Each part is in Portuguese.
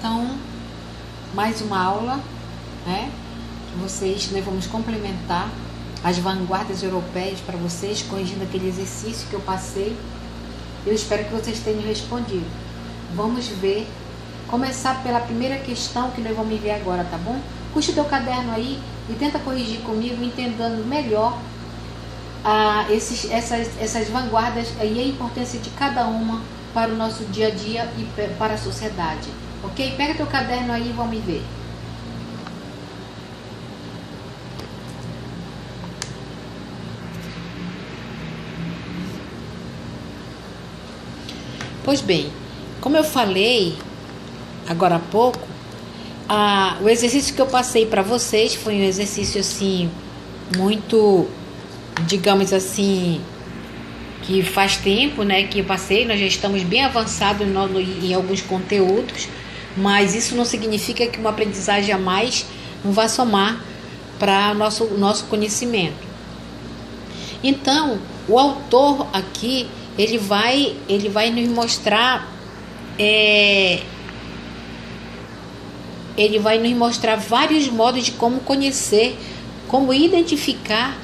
Então, mais uma aula, né? Nós vamos complementar as vanguardas europeias para vocês, corrigindo aquele exercício que eu passei. Eu espero que vocês tenham respondido. Vamos ver, começar pela primeira questão que nós vamos ver agora, tá bom? Puxa o teu caderno aí e tenta corrigir comigo, entendendo melhor essas vanguardas e a importância de cada uma para o nosso dia a dia e para a sociedade. Ok? Pega teu caderno aí e vamos ver. Pois bem, como eu falei agora há pouco, o exercício que eu passei para vocês foi um exercício assim, muito, digamos assim, que faz tempo, né, que eu passei. Nós já estamos bem avançados em alguns conteúdos, mas isso não significa que uma aprendizagem a mais não vai somar para o nosso conhecimento. Então, o autor aqui, ele vai nos mostrar vários modos de como conhecer, como identificar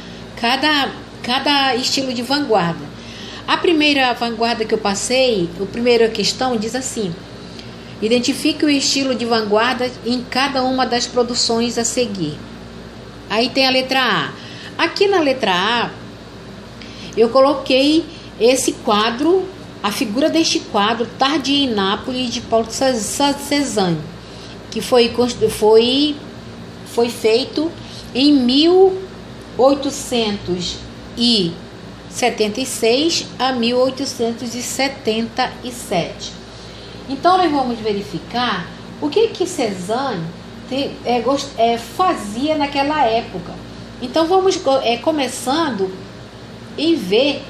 cada estilo de vanguarda. A primeira vanguarda que eu passei, a primeira questão diz assim: identifique o estilo de vanguarda em cada uma das produções a seguir. Aí tem a letra A. Aqui na letra A, eu coloquei esse quadro, a figura deste quadro, Tarde em Nápoles, de Paulo Cézanne, que foi feito em 1876 a 1877. Então, nós vamos verificar o que Cézanne fazia naquela época. Então, vamos começando em ver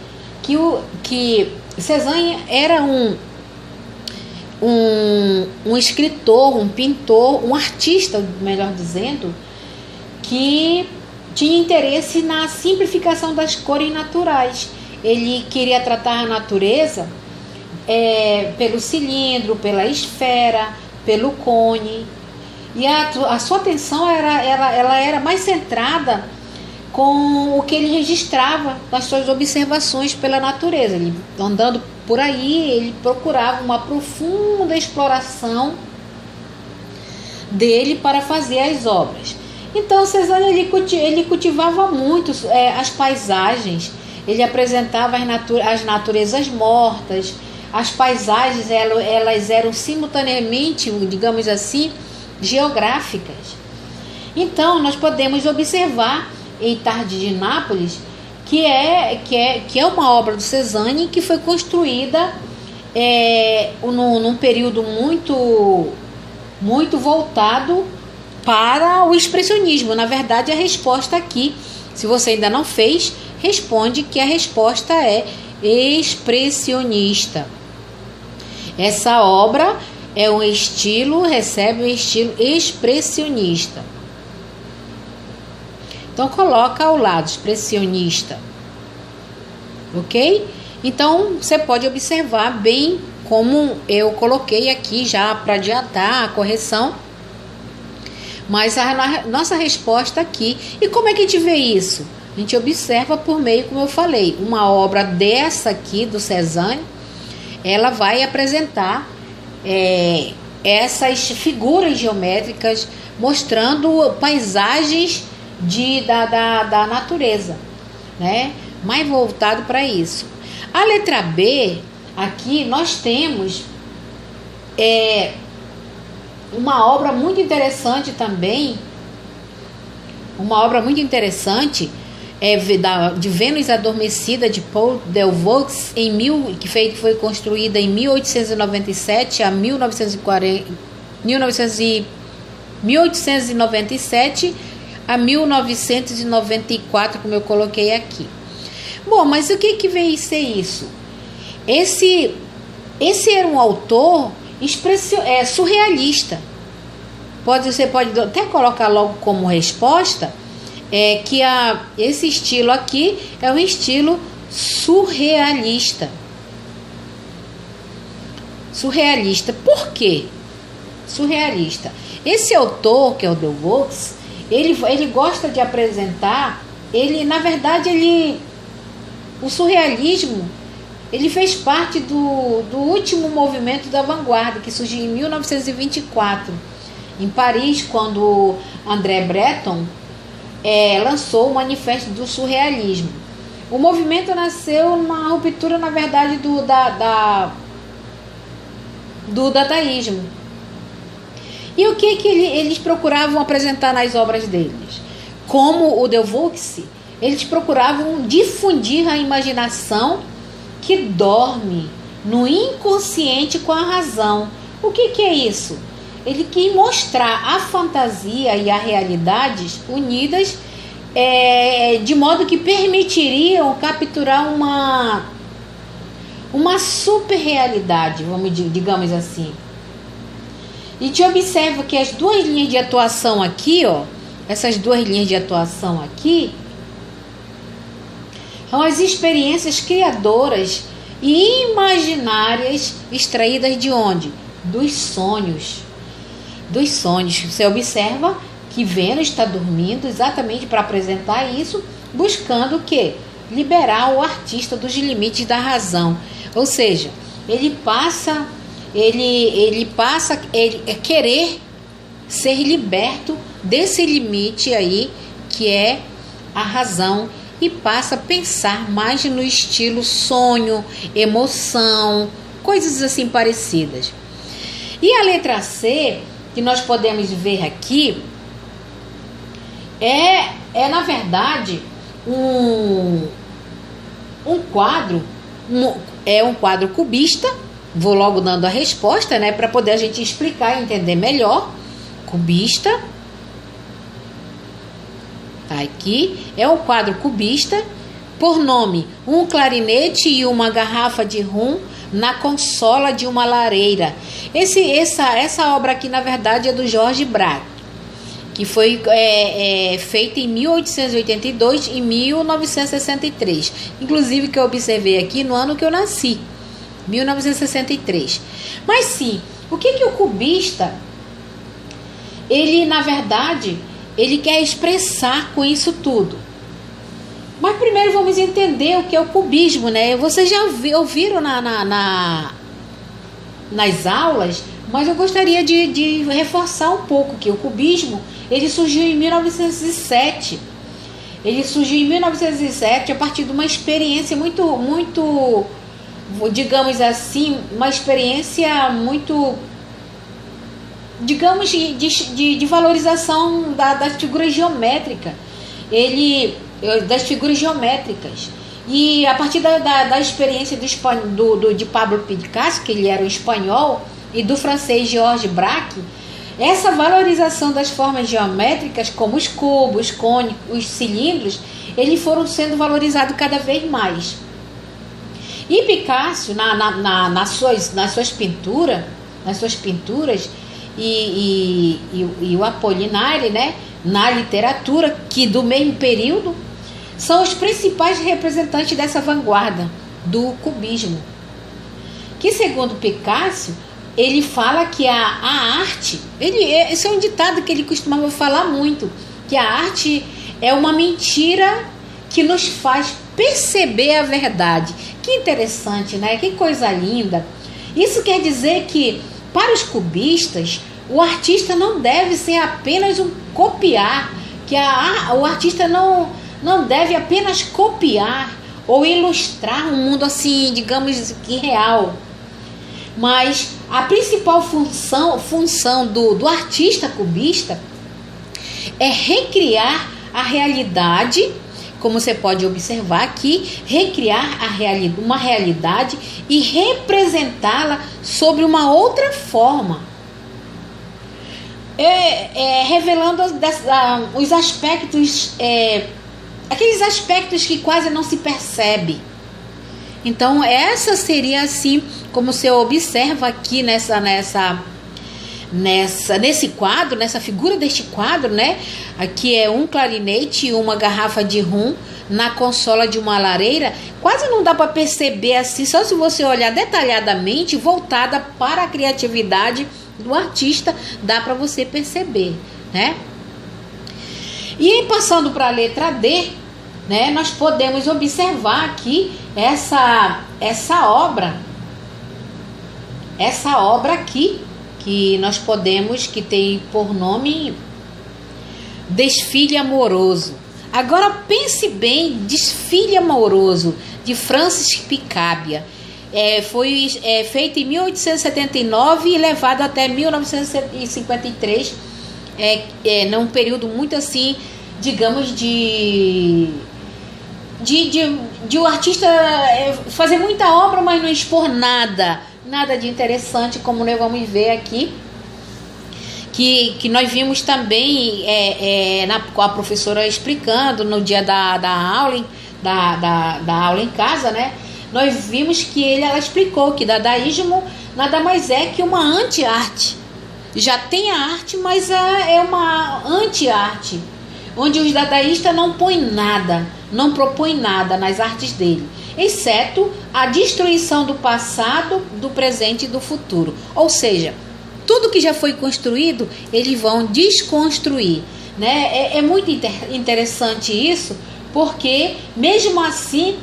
que Cézanne era um escritor, um pintor, um artista, melhor dizendo, que tinha interesse na simplificação das cores naturais. Ele queria tratar a natureza pelo cilindro, pela esfera, pelo cone. E a sua atenção ela era mais centrada com o que ele registrava nas suas observações pela natureza. Ele, andando por aí, ele procurava uma profunda exploração dele para fazer as obras. Então, Cézanne ele cultivava muito as paisagens. Ele apresentava as naturezas mortas. As paisagens elas eram simultaneamente, digamos assim, geográficas. Então, nós podemos observar em Tarde de Nápoles, que é uma obra do Cézanne que foi construída num período muito, muito voltado para o expressionismo. Na verdade, a resposta aqui, se você ainda não fez, responde que a resposta é expressionista. Essa obra recebe um estilo expressionista. Então, coloca ao lado, expressionista. Ok? Então, você pode observar bem como eu coloquei aqui já para adiantar a correção. Mas a nossa resposta aqui. E como é que a gente vê isso? A gente observa por meio, como eu falei, uma obra dessa aqui, do Cézanne, ela vai apresentar essas figuras geométricas mostrando paisagens da natureza, né? Mais voltado para isso. A letra B, aqui nós temos uma obra muito interessante também, de Vênus Adormecida, de Paul Delvaux, que foi construída em 1897 a 1897 a 1994, como eu coloquei aqui. Bom, mas o que veio ser isso? Esse era um autor surrealista. Você pode até colocar logo como resposta que esse estilo aqui é um estilo surrealista. Surrealista. Por quê? surrealista. Esse autor, que é o Delvaux, ele gosta de apresentar, na verdade, o surrealismo, ele fez parte do último movimento da vanguarda, que surgiu em 1924, em Paris, quando André Breton lançou o Manifesto do Surrealismo. O movimento nasceu numa ruptura, na verdade, do dadaísmo. E o que eles procuravam apresentar nas obras deles? Como o Delvaux, eles procuravam difundir a imaginação que dorme no inconsciente com a razão. O que é isso? Ele quis mostrar a fantasia e a realidade unidas, de modo que permitiriam capturar uma super realidade, digamos assim. E a gente observa que as duas linhas de atuação aqui, essas duas linhas de atuação aqui, são as experiências criadoras e imaginárias extraídas de onde? Dos sonhos. Dos sonhos. Você observa que Vênus está dormindo exatamente para apresentar isso, buscando o quê? Liberar o artista dos limites da razão. Ou seja, ele passa querer ser liberto desse limite aí, que é a razão, e passa a pensar mais no estilo sonho, emoção, coisas assim parecidas. E a letra C, que nós podemos ver aqui, na verdade um quadro, um quadro cubista. Vou logo dando a resposta, né, para poder a gente explicar e entender melhor. Cubista. Tá aqui. É um quadro cubista, por nome, um clarinete e uma garrafa de rum na consola de uma lareira. Essa obra aqui, na verdade, é do Georges Braque, que foi feita em 1882 e 1963. Inclusive, que eu observei aqui no ano que eu nasci, 1963. Mas sim, o que o cubista, ele, na verdade, ele quer expressar com isso tudo? Mas primeiro vamos entender o que é o cubismo, né? Vocês já ouviram nas aulas, mas eu gostaria de reforçar um pouco que o cubismo, ele surgiu em 1907. Ele surgiu em 1907 a partir de uma experiência muito, digamos assim, uma experiência muito, digamos, de valorização das figuras geométricas. Das figuras geométricas. E a partir da experiência de Pablo Picasso, que ele era um espanhol, e do francês Georges Braque, essa valorização das formas geométricas, como os cubos, cônicos, os cilindros, eles foram sendo valorizados cada vez mais. E Picasso, nas suas pinturas, e o Apollinaire, né, na literatura, que do mesmo período, são os principais representantes dessa vanguarda do cubismo. Que, segundo Picasso, ele fala que a arte, esse é um ditado que ele costumava falar muito, que a arte é uma mentira que nos faz perceber a verdade. Que interessante, né? Que coisa linda. Isso quer dizer que, para os cubistas, o artista não deve ser apenas um copiar, que o artista não deve apenas copiar ou ilustrar um mundo assim, digamos, irreal. Mas a principal função do artista cubista é recriar a realidade, como você pode observar aqui, recriar uma realidade e representá-la sobre uma outra forma. Revelando os aspectos, aqueles aspectos que quase não se percebe. Então, essa seria assim, como você observa aqui nesse quadro, nessa figura deste quadro, né? Aqui é um clarinete e uma garrafa de rum na consola de uma lareira. Quase não dá para perceber assim, só se você olhar detalhadamente, voltada para a criatividade do artista, dá para você perceber, né? E em passando para a letra D, né, nós podemos observar aqui essa obra aqui, que nós podemos, que tem por nome Desfile Amoroso. Agora pense bem, Desfile Amoroso, de Francis Picabia. Foi feito em 1879 e levado até 1953, num período muito assim, digamos, de o artista fazer muita obra, mas não expor nada de interessante, como nós vamos ver aqui, que nós vimos também com a professora explicando no dia da aula em casa, né? Nós vimos que ela explicou que dadaísmo nada mais é que uma anti-arte. Já tem a arte, mas é uma anti-arte, onde os dadaístas não põem nada, não propõem nada nas artes dele, exceto a destruição do passado, do presente e do futuro. Ou seja, tudo que já foi construído, eles vão desconstruir, né? É muito interessante isso, porque mesmo assim,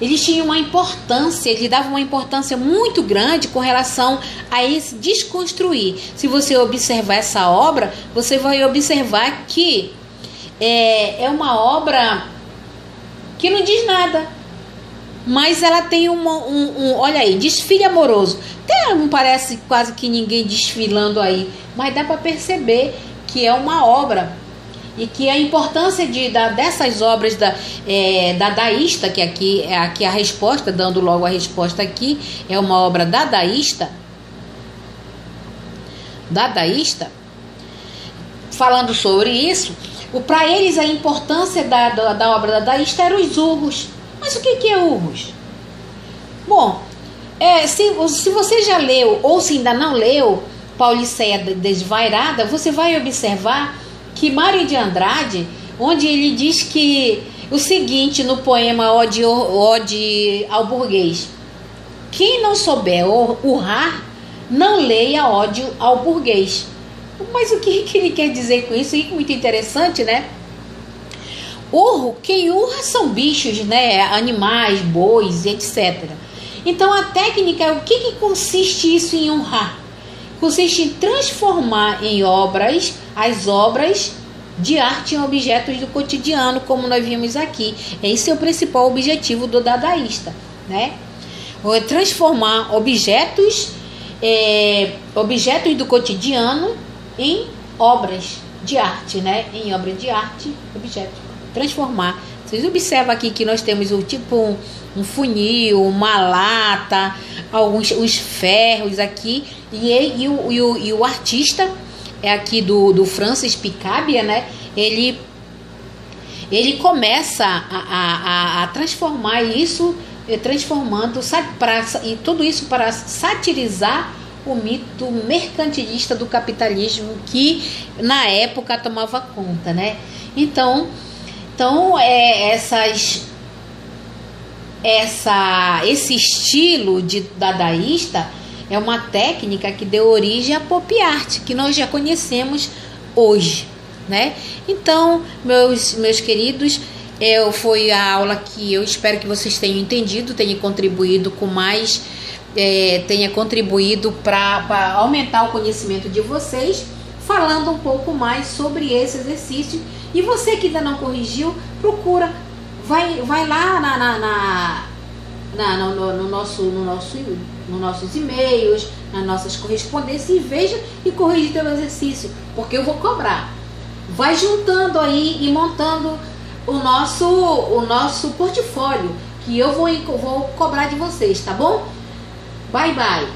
eles tinham uma importância, eles davam uma importância muito grande com relação a esse desconstruir. Se você observar essa obra, você vai observar que é uma obra que não diz nada, mas ela tem olha aí, desfile amoroso. Até não parece quase que ninguém desfilando aí, mas dá para perceber que é uma obra. E que a importância dessas obras dadaísta, que aqui a resposta, dando logo a resposta aqui, é uma obra dadaísta, falando sobre isso, para eles a importância da obra dadaísta eram os urros. Mas o que é urros? Bom, se você já leu, ou se ainda não leu, Pauliceia Desvairada, você vai observar que Mário de Andrade, onde ele diz que o seguinte no poema Ode ao Burguês: quem não souber urrar, não leia Ódio ao Burguês. Mas o que ele quer dizer com isso? Isso é muito interessante, né? Quem urra são bichos, né? Animais, bois, etc. Então a técnica, o que consiste isso em urrar? Consiste em transformar em obras as obras de arte em objetos do cotidiano, como nós vimos aqui. Esse é o principal objetivo do dadaísta, né? Transformar objetos do cotidiano em obras de arte, né? Em obras de arte, objetos. Transformar. Vocês observam aqui que nós temos um funil, uma lata, uns ferros aqui, e o artista aqui do Francis Picabia, né? Ele começa a transformar isso, transformando e tudo isso para satirizar o mito mercantilista do capitalismo que na época tomava conta, né? Então esse estilo de dadaísta é uma técnica que deu origem à pop art, que nós já conhecemos hoje, né? Então, meus queridos, foi a aula que eu espero que vocês tenham entendido, tenha contribuído para aumentar o conhecimento de vocês, falando um pouco mais sobre esse exercício. E você que ainda não corrigiu, procura, vai lá nos nossos e-mails, nas nossas correspondências, e veja e corrige teu exercício, porque eu vou cobrar. Vai juntando aí e montando o nosso portfólio, que eu vou cobrar de vocês, tá bom? Bye, bye!